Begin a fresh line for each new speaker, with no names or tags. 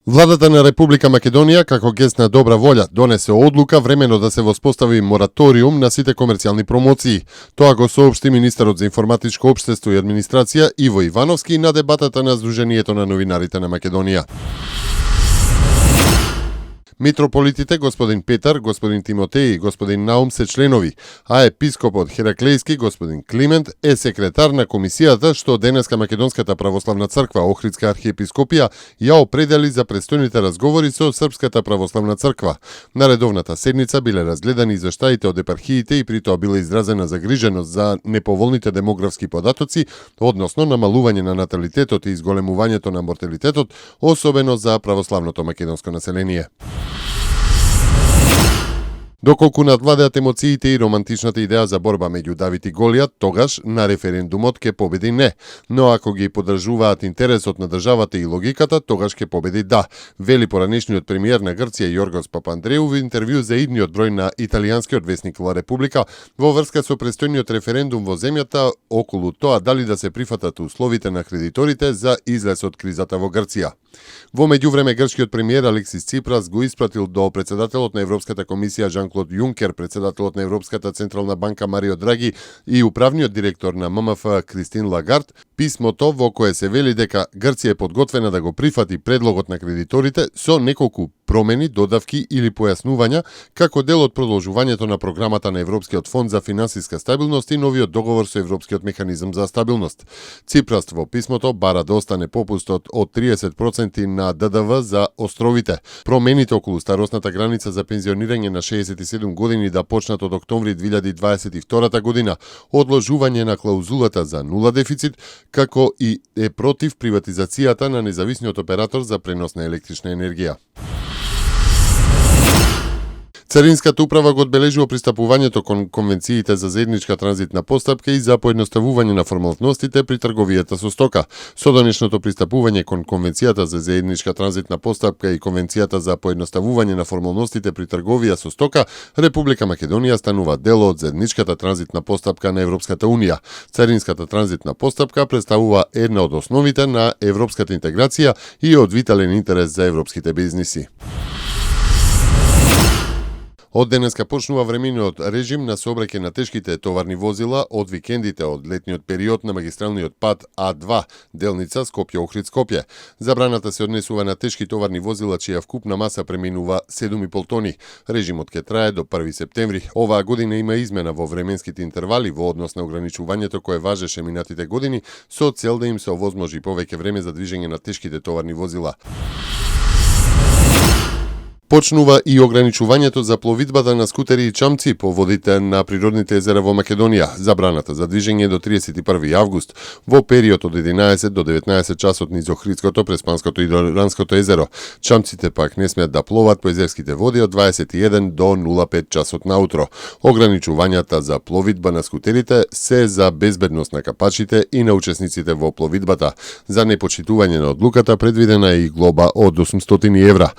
Владата на Република Македонија, како гест на добра волја, донесе одлука времено да се воспостави мораториум на сите комерцијални промоции. Тоа го соопшти министерот за информатичко општество и администрација Иво Ивановски на дебатата на Сдруженијето на новинарите на Македонија. Митрополитите господин Петар, господин Тимотеј и господин Наум се членови, а епископот Хераклејски господин Климент е секретар на комисијата што денеска Македонската православна црква Охридска архиепископија ја определи за престојните разговори со Српската православна црква. На редовната седница биле разгледани извештаите од епархиите и при тоа била изразена загриженост за неповолните демографски податоци, односно намалување на наталитетот и изголемувањето на морталитетот, особено за православното македонско население. Доколку надвладеат емоциите и романтичната идеја за борба меѓу Давид и Голијат, тогаш на референдумот ќе победи не. Но ако ги поддржуваат интересот на државата и логиката, тогаш ќе победи да, вели поранешниот премиер на Грција Јоргос Папандреу во интервју за идниот број на италијанскиот весник Ла Република во врска со престојниот референдум во земјата околу тоа дали да се прифатат условите на кредиторите за излез од кризата во Грција. Во меѓувреме грчкиот премиер Алексис Ципрас го испратил до председателот на Европската комисија Жан-Клод Јункер, председателот на Европската централна банка Марио Драги и управниот директор на ММФ Кристин Лагард писмото во кое се вели дека Грција е подготвена да го прифати предлогот на кредиторите со неколку промени, додавки или појаснувања како дел од продолжувањето на програмата на Европскиот фонд за финансиска стабилност и новиот договор со Европскиот механизам за стабилност. Ципрас во писмото бара да остане попустот од 30% на ДДВ за островите. Промените околу старосната граница за пензионирање на 67 години да почнат од октомври 2022 година, одложување на клаузулата за нула дефицит, како и е против приватизацијата на независниот оператор за пренос на електрична енергија. Царинската управа го одбележува пристапувањето кон конвенциите за заедничка транзитна постапка и за поедноставување на формалностите при трговијата со стока. Со денешното пристапување кон конвенцијата за заедничка транзитна постапка и конвенцијата за поедноставување на формалностите при трговија со стока, Република Македонија станува дел од заедничката транзитна постапка на Европската унија. Царинската транзитна постапка представува една од основите на европската интеграција и од витален интерес за европските бизниси. Од денеска почнува времениот режим на сообраќај на тешките товарни возила од викендите од летниот период на магистралниот пат А2, делница Скопје-Охрид-Скопје. Забраната се однесува на тешки товарни возила чија вкупна маса преминува 7,5 тони. Режимот ќе трае до 1 септември. Оваа година има измена во временските интервали во однос на ограничувањето кое важеше минатите години со цел да им се овозможи повеќе време за движење на тешките товарни возила. Почнува и ограничувањето за пловидбата на скутери и чамци по водите на природните езера во Македонија. Забраната за движење до 31 август во период од 11 до 19 часот низ Охридското, Преспанското и Доранското езеро. Чамците пак не смеат да пловат по езерските води од 21 до 05 часот наутро. Ограничувањата за пловидба на скутерите се за безбедност на капачите и на учесниците во пловидбата. За непочитување на одлуката предвидена е и глоба од 800 евра.